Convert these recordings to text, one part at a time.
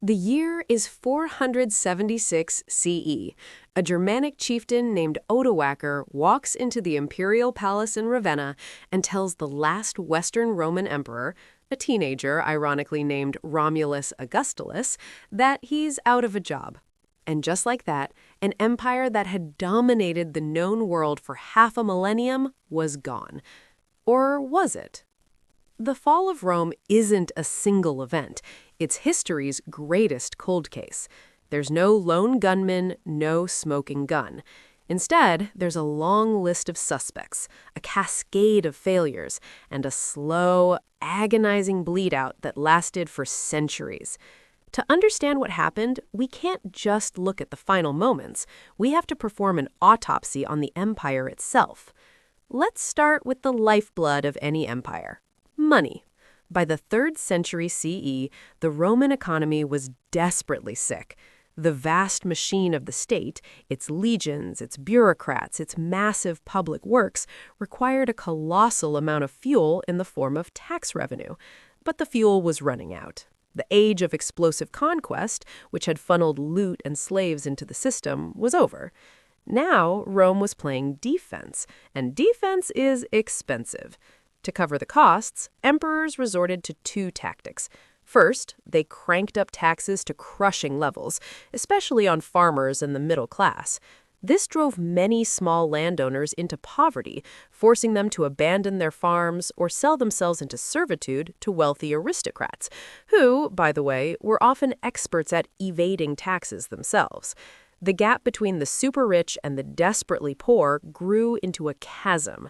The year is 476 CE. A Germanic chieftain named Odoacer walks into the imperial palace in Ravenna and tells the last Western Roman emperor, a teenager ironically named Romulus Augustulus, that he's out of a job. And just like that, an empire that had dominated the known world for half a millennium was gone. Or was it? The fall of Rome isn't a single event. It's history's greatest cold case. There's no lone gunman, no smoking gun. Instead, there's a long list of suspects, a cascade of failures, and a slow, agonizing bleed-out that lasted for centuries. To understand what happened, we can't just look at the final moments. We have to perform an autopsy on the empire itself. Let's start with the lifeblood of any empire: money. By the 3rd century CE, the Roman economy was desperately sick. The vast machine of the state, its legions, its bureaucrats, its massive public works, required a colossal amount of fuel in the form of tax revenue. But the fuel was running out. The age of explosive conquest, which had funneled loot and slaves into the system, was over. Now, Rome was playing defense, and defense is expensive. To cover the costs, emperors resorted to 2 tactics. First, they cranked up taxes to crushing levels, especially on farmers and the middle class. This drove many small landowners into poverty, forcing them to abandon their farms or sell themselves into servitude to wealthy aristocrats, who, by the way, were often experts at evading taxes themselves. The gap between the super-rich and the desperately poor grew into a chasm.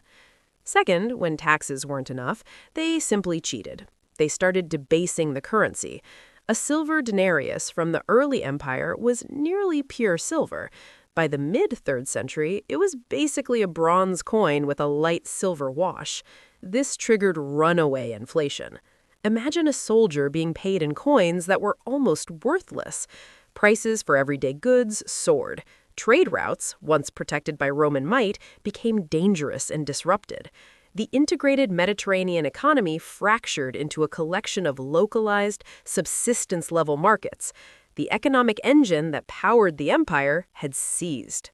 Second, when taxes weren't enough, they simply cheated. They started debasing the currency. A silver denarius from the early empire was nearly pure silver. By the mid-3rd century, it was basically a bronze coin with a light silver wash. This triggered runaway inflation. Imagine a soldier being paid in coins that were almost worthless. Prices for everyday goods soared. Trade routes, once protected by Roman might, became dangerous and disrupted. The integrated Mediterranean economy fractured into a collection of localized, subsistence-level markets. The economic engine that powered the empire had seized.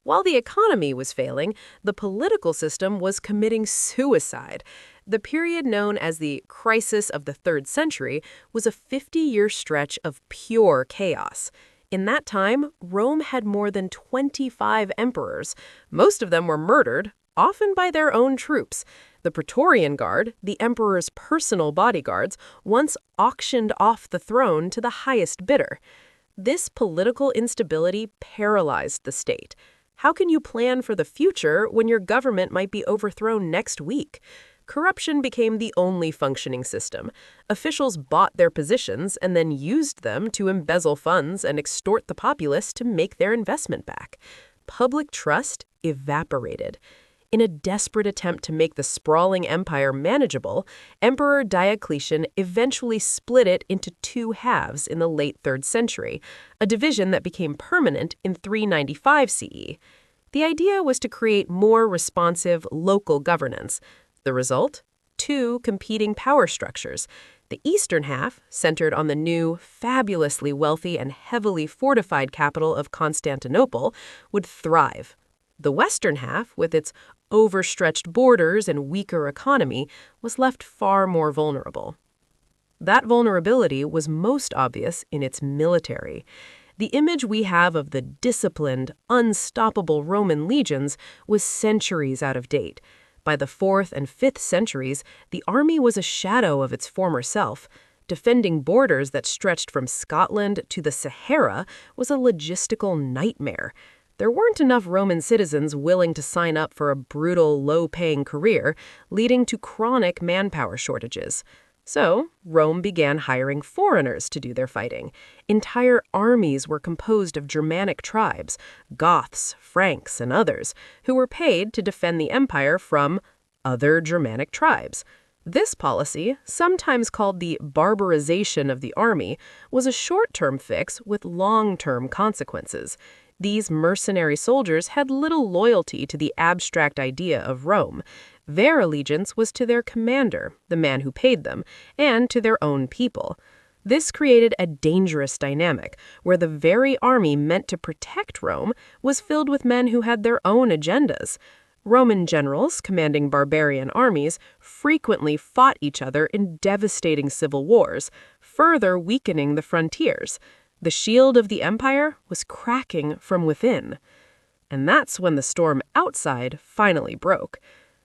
While the economy was failing, the political system was committing suicide. The period known as the Crisis of the 3rd Century was a 50-year stretch of pure chaos. In that time, Rome had more than 25 emperors. Most of them were murdered, often by their own troops. The Praetorian Guard, the emperor's personal bodyguards, once auctioned off the throne to the highest bidder. This political instability paralyzed the state. How can you plan for the future when your government might be overthrown next week? Corruption became the only functioning system. Officials bought their positions and then used them to embezzle funds and extort the populace to make their investment back. Public trust evaporated. In a desperate attempt to make the sprawling empire manageable, Emperor Diocletian eventually split it into 2 halves in the late 3rd century, a division that became permanent in 395 CE. The idea was to create more responsive local governance. The result? 2 competing power structures. The eastern half, centered on the new, fabulously wealthy and heavily fortified capital of Constantinople, would thrive. The western half, with its overstretched borders and weaker economy, was left far more vulnerable. That vulnerability was most obvious in its military. The image we have of the disciplined, unstoppable Roman legions was centuries out of date. By the 4th and 5th centuries, the army was a shadow of its former self. Defending borders that stretched from Scotland to the Sahara was a logistical nightmare. There weren't enough Roman citizens willing to sign up for a brutal, low-paying career, leading to chronic manpower shortages. So, Rome began hiring foreigners to do their fighting. Entire armies were composed of Germanic tribes, Goths, Franks, and others, who were paid to defend the empire from other Germanic tribes. This policy, sometimes called the barbarization of the army, was a short-term fix with long-term consequences. These mercenary soldiers had little loyalty to the abstract idea of Rome. Their allegiance was to their commander, the man who paid them, and to their own people. This created a dangerous dynamic, where the very army meant to protect Rome was filled with men who had their own agendas. Roman generals commanding barbarian armies frequently fought each other in devastating civil wars, further weakening the frontiers. The shield of the empire was cracking from within. And that's when the storm outside finally broke.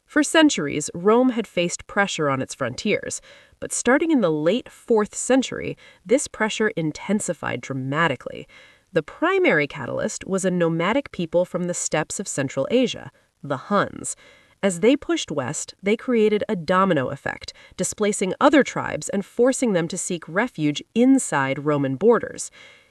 For centuries, Rome had faced pressure on its frontiers, but starting in the late 4th century, this pressure intensified dramatically. The primary catalyst was a nomadic people from the steppes of Central Asia, the Huns. As they pushed west, they created a domino effect, displacing other tribes and forcing them to seek refuge inside Roman borders.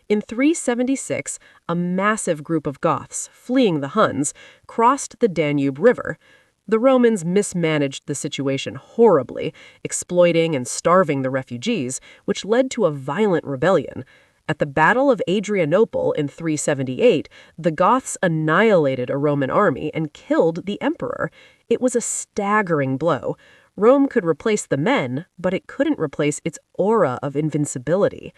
In 376, a massive group of Goths, fleeing the Huns, crossed the Danube River. The Romans mismanaged the situation horribly, exploiting and starving the refugees, which led to a violent rebellion. At the Battle of Adrianople in 378, the Goths annihilated a Roman army and killed the emperor. It was a staggering blow. Rome could replace the men, but it couldn't replace its aura of invincibility.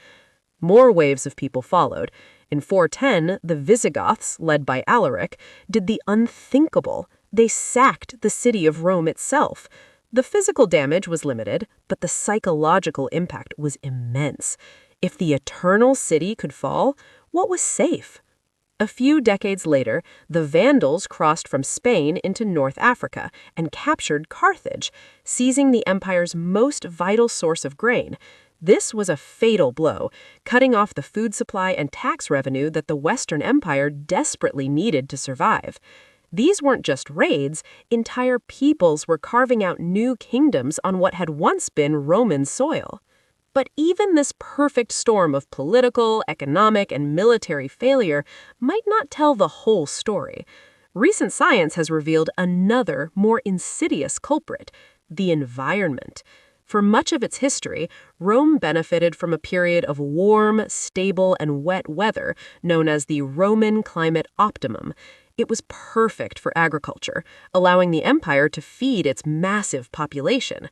More waves of people followed. In 410, the Visigoths, led by Alaric, did the unthinkable. They sacked the city of Rome itself. The physical damage was limited, but the psychological impact was immense. If the eternal city could fall, what was safe? A few decades later, the Vandals crossed from Spain into North Africa and captured Carthage, seizing the empire's most vital source of grain. This was a fatal blow, cutting off the food supply and tax revenue that the Western Empire desperately needed to survive. These weren't just raids, entire peoples were carving out new kingdoms on what had once been Roman soil. But even this perfect storm of political, economic, and military failure might not tell the whole story. Recent science has revealed another, more insidious culprit: the environment. For much of its history, Rome benefited from a period of warm, stable, and wet weather known as the Roman climate optimum. It was perfect for agriculture, allowing the empire to feed its massive population.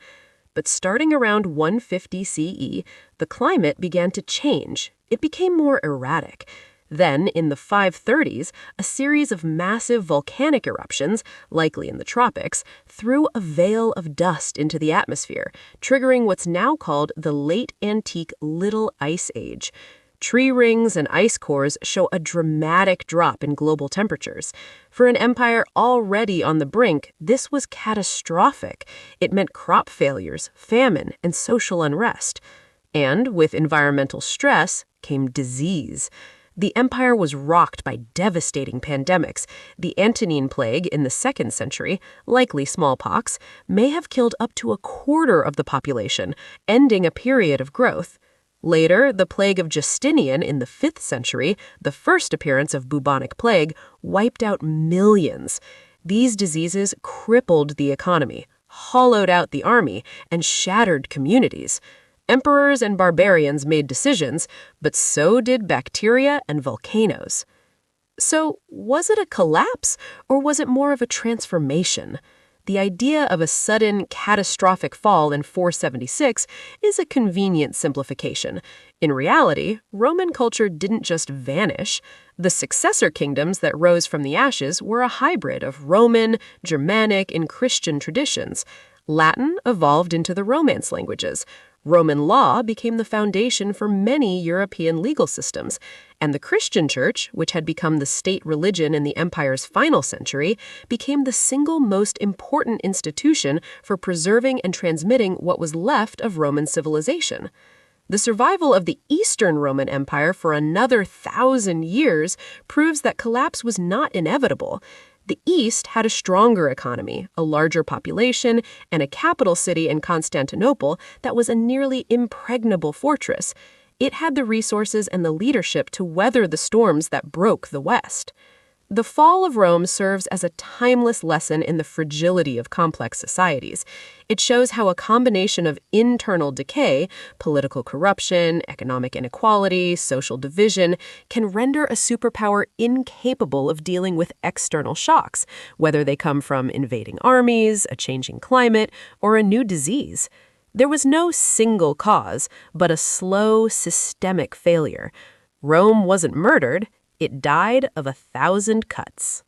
But starting around 150 CE, the climate began to change. It became more erratic. Then, in the 530s, a series of massive volcanic eruptions, likely in the tropics, threw a veil of dust into the atmosphere, triggering what's now called the Late Antique Little Ice Age. Tree rings and ice cores show a dramatic drop in global temperatures. For an empire already on the brink, this was catastrophic. It meant crop failures, famine, and social unrest. And with environmental stress came disease. The empire was rocked by devastating pandemics. The Antonine Plague in the 2nd century, likely smallpox, may have killed up to a quarter of the population, ending a period of growth. Later, the plague of Justinian in the 5th century, the first appearance of bubonic plague, wiped out millions. These diseases crippled the economy, hollowed out the army, and shattered communities. Emperors and barbarians made decisions, but so did bacteria and volcanoes. So, was it a collapse, or was it more of a transformation? The idea of a sudden, catastrophic fall in 476 is a convenient simplification. In reality, Roman culture didn't just vanish. The successor kingdoms that rose from the ashes were a hybrid of Roman, Germanic, and Christian traditions. Latin evolved into the Romance languages. Roman law became the foundation for many European legal systems, and the Christian Church, which had become the state religion in the empire's final century, became the single most important institution for preserving and transmitting what was left of Roman civilization. The survival of the Eastern Roman Empire for another 1,000 years proves that collapse was not inevitable. The East had a stronger economy, a larger population, and a capital city in Constantinople that was a nearly impregnable fortress. It had the resources and the leadership to weather the storms that broke the West. The fall of Rome serves as a timeless lesson in the fragility of complex societies. It shows how a combination of internal decay, political corruption, economic inequality, social division, can render a superpower incapable of dealing with external shocks, whether they come from invading armies, a changing climate, or a new disease. There was no single cause, but a slow, systemic failure. Rome wasn't murdered, it died of 1,000 cuts.